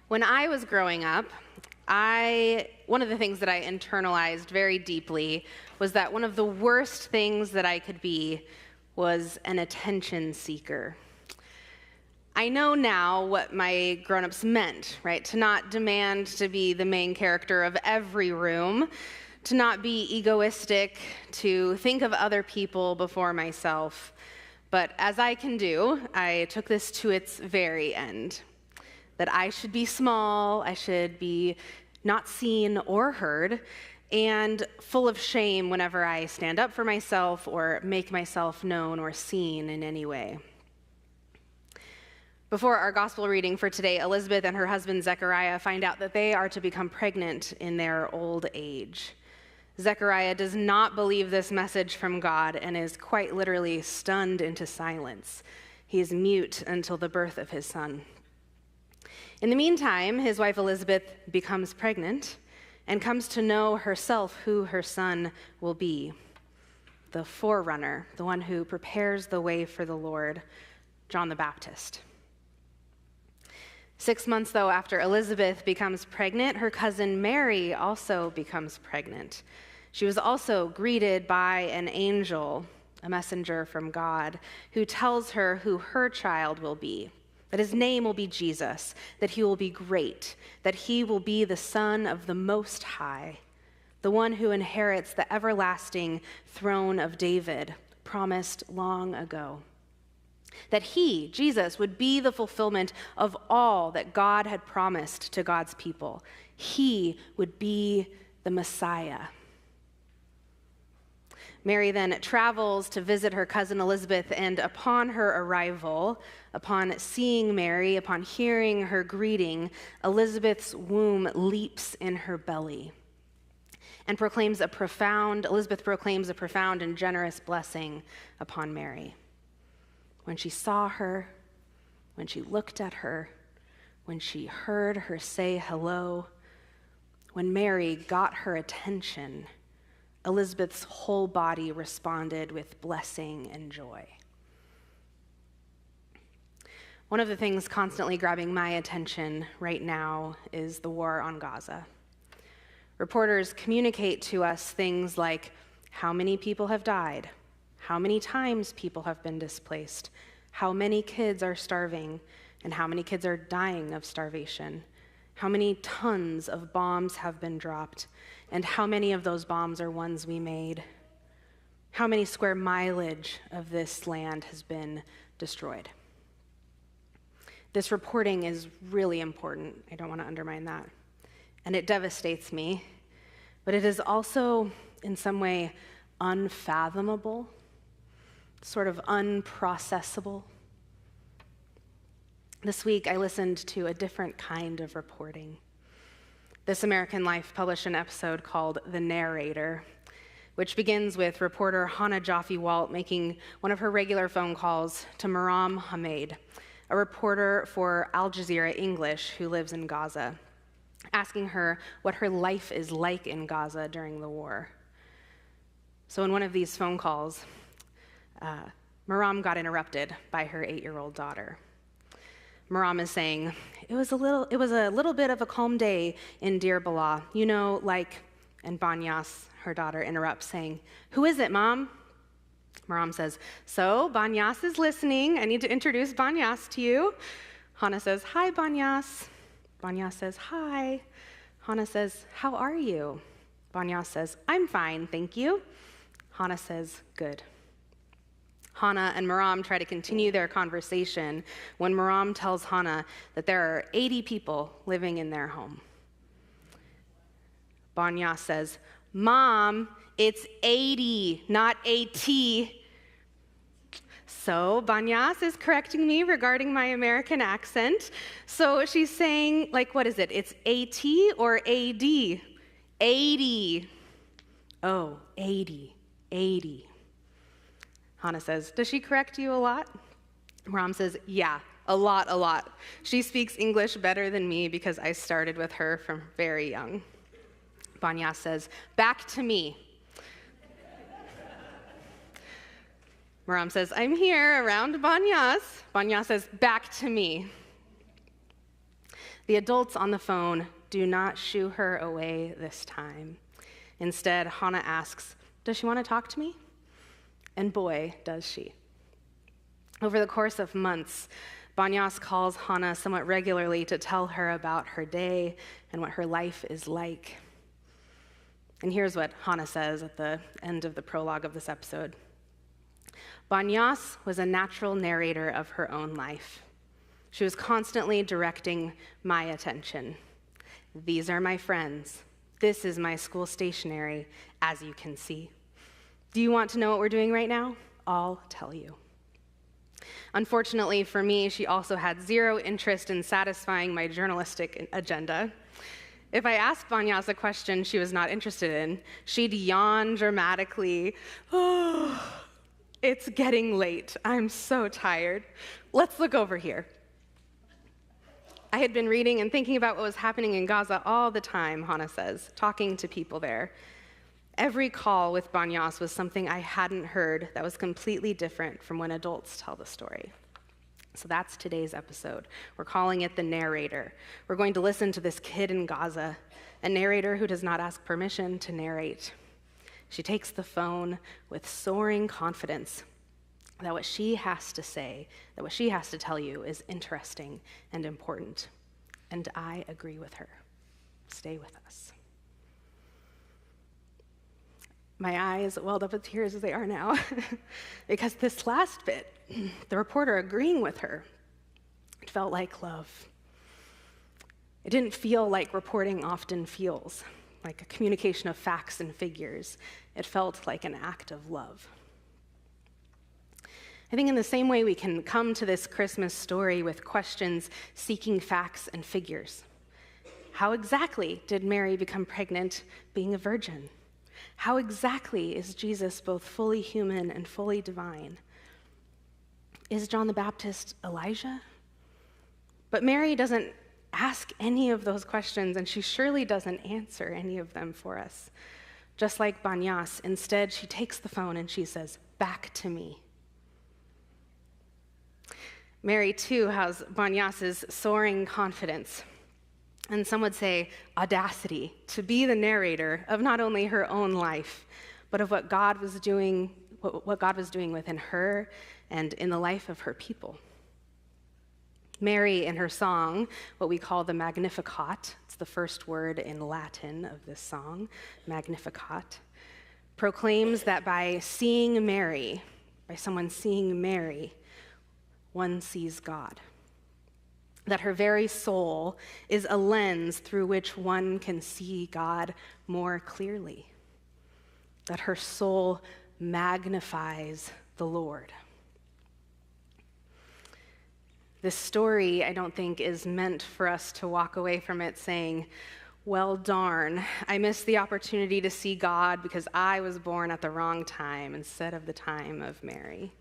When I was growing up, one of the things that I internalized very deeply was that one of the worst things that I could be was an attention seeker. I know now what my grown-ups meant, right? To not demand to be the main character of every room, to not be egoistic, to think of other people before myself. But as I can do, I took this to its very end. That I should be small, I should be not seen or heard, and full of shame whenever I stand up for myself or make myself known or seen in any way. Before our gospel reading for today, Elizabeth and her husband Zechariah find out that they are to become pregnant in their old age. Zechariah does not believe this message from God and is quite literally stunned into silence. He is mute until the birth of his son. In the meantime, his wife Elizabeth becomes pregnant and comes to know herself who her son will be, the forerunner, the one who prepares the way for the Lord, John the Baptist. 6 months, though, after Elizabeth becomes pregnant, her cousin Mary also becomes pregnant. She was also greeted by an angel, a messenger from God, who tells her who her child will be, that his name will be Jesus, that he will be great, that he will be the Son of the Most High, the one who inherits the everlasting throne of David, promised long ago. That he, Jesus, would be the fulfillment of all that God had promised to God's people. He would be the Messiah. Mary then travels to visit her cousin Elizabeth, and upon her arrival, upon seeing Mary, upon hearing her greeting, Elizabeth's womb leaps in her belly and Elizabeth proclaims a profound and generous blessing upon Mary. When she saw her, when she looked at her, when she heard her say hello, when Mary got her attention, Elizabeth's whole body responded with blessing and joy. One of the things constantly grabbing my attention right now is the war on Gaza. Reporters communicate to us things like how many people have died, how many times people have been displaced, how many kids are starving, and how many kids are dying of starvation, how many tons of bombs have been dropped, and how many of those bombs are ones we made, how many square mileage of this land has been destroyed. This reporting is really important. I don't want to undermine that. And it devastates me, but it is also in some way unfathomable, sort of unprocessable. This week, I listened to a different kind of reporting. This American Life published an episode called The Narrator, which begins with reporter Hannah Jaffe-Walt making one of her regular phone calls to Maram Hamed, a reporter for Al Jazeera English who lives in Gaza, asking her what her life is like in Gaza during the war. So in one of these phone calls, Maram got interrupted by her 8-year-old daughter. Maram is saying, it was a little bit of a calm day in Deir Bala, and Banyas, her daughter, interrupts saying, who is it, Mom? Maram says, so Banyas is listening. I need to introduce Banyas to you. Hannah says, hi, Banyas. Banyas says, hi. Hannah says, how are you? Banyas says, I'm fine, thank you. Hannah says, good. Hannah and Maram try to continue their conversation when Maram tells Hannah that there are 80 people living in their home. Banyas says, Mom, it's 80, not 80. So Banyas is correcting me regarding my American accent. So she's saying, what is it? It's AT or AD? 80. Oh, 80. Hannah says, does she correct you a lot? Maram says, yeah, a lot. She speaks English better than me because I started with her from very young. Banyas says, back to me. Maram says, I'm here around Banyas. Banyas says, back to me. The adults on the phone do not shoo her away this time. Instead, Hannah asks, "Does she want to talk to me?" And boy, does she. Over the course of months, Banyas calls Hannah somewhat regularly to tell her about her day and what her life is like. And here's what Hannah says at the end of the prologue of this episode. Banyas was a natural narrator of her own life. She was constantly directing my attention. These are my friends. This is my school stationery, as you can see. Do you want to know what we're doing right now? I'll tell you. Unfortunately for me, she also had zero interest in satisfying my journalistic agenda. If I asked Banyas a question she was not interested in, she'd yawn dramatically. "Oh, it's getting late. I'm so tired. Let's look over here." I had been reading and thinking about what was happening in Gaza all the time, Hannah says, talking to people there. Every call with Banyas was something I hadn't heard that was completely different from when adults tell the story. So that's today's episode. We're calling it The Narrator. We're going to listen to this kid in Gaza, a narrator who does not ask permission to narrate. She takes the phone with soaring confidence that what she has to say, that what she has to tell you is interesting and important. And I agree with her. Stay with us. My eyes welled up with tears as they are now, because this last bit, the reporter agreeing with her, it felt like love. It didn't feel like reporting often feels, like a communication of facts and figures. It felt like an act of love. I think in the same way we can come to this Christmas story with questions seeking facts and figures. How exactly did Mary become pregnant being a virgin? How exactly is Jesus both fully human and fully divine? Is John the Baptist Elijah? But Mary doesn't ask any of those questions, and she surely doesn't answer any of them for us. Just like Banyas, instead she takes the phone and she says, "Back to me." Mary, too, has Banyas's soaring confidence, and some would say audacity, to be the narrator of not only her own life, but of what God was doing within her and in the life of her people. Mary, in her song, what we call the Magnificat, it's the first word in Latin of this song, Magnificat, proclaims that by someone seeing Mary, one sees God. That her very soul is a lens through which one can see God more clearly. That her soul magnifies the Lord. This story, I don't think, is meant for us to walk away from it saying, "Well, darn, I missed the opportunity to see God because I was born at the wrong time instead of the time of Mary."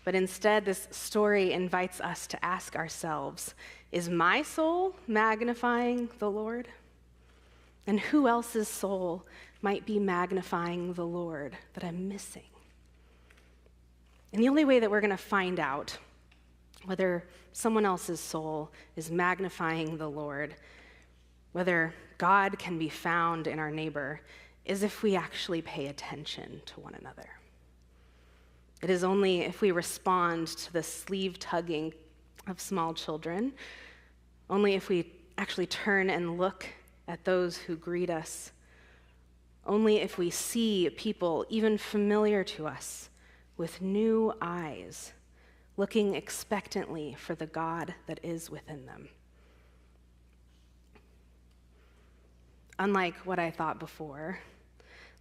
But instead, this story invites us to ask ourselves, is my soul magnifying the Lord? And who else's soul might be magnifying the Lord that I'm missing? And the only way that we're going to find out whether someone else's soul is magnifying the Lord, whether God can be found in our neighbor, is if we actually pay attention to one another. It is only if we respond to the sleeve tugging of small children, only if we actually turn and look at those who greet us, only if we see people even familiar to us with new eyes, looking expectantly for the God that is within them. Unlike what I thought before,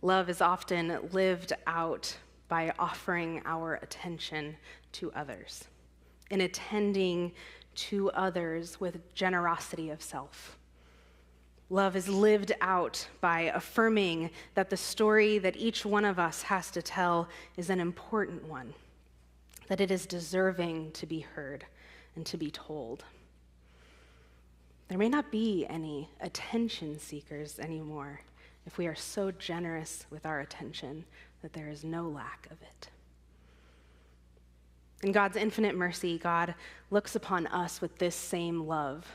love is often lived out by offering our attention to others, in attending to others with generosity of self. Love is lived out by affirming that the story that each one of us has to tell is an important one, that it is deserving to be heard and to be told. There may not be any attention seekers anymore if we are so generous with our attention that there is no lack of it. In God's infinite mercy, God looks upon us with this same love,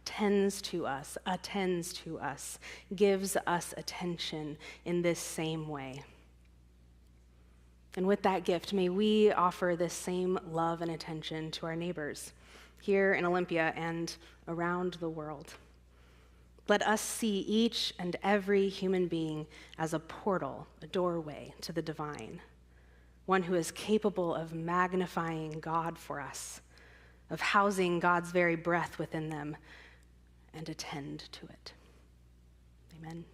tends to us, attends to us, gives us attention in this same way. And with that gift, may we offer this same love and attention to our neighbors here in Olympia and around the world. Let us see each and every human being as a portal, a doorway to the divine, one who is capable of magnifying God for us, of housing God's very breath within them, and attend to it. Amen.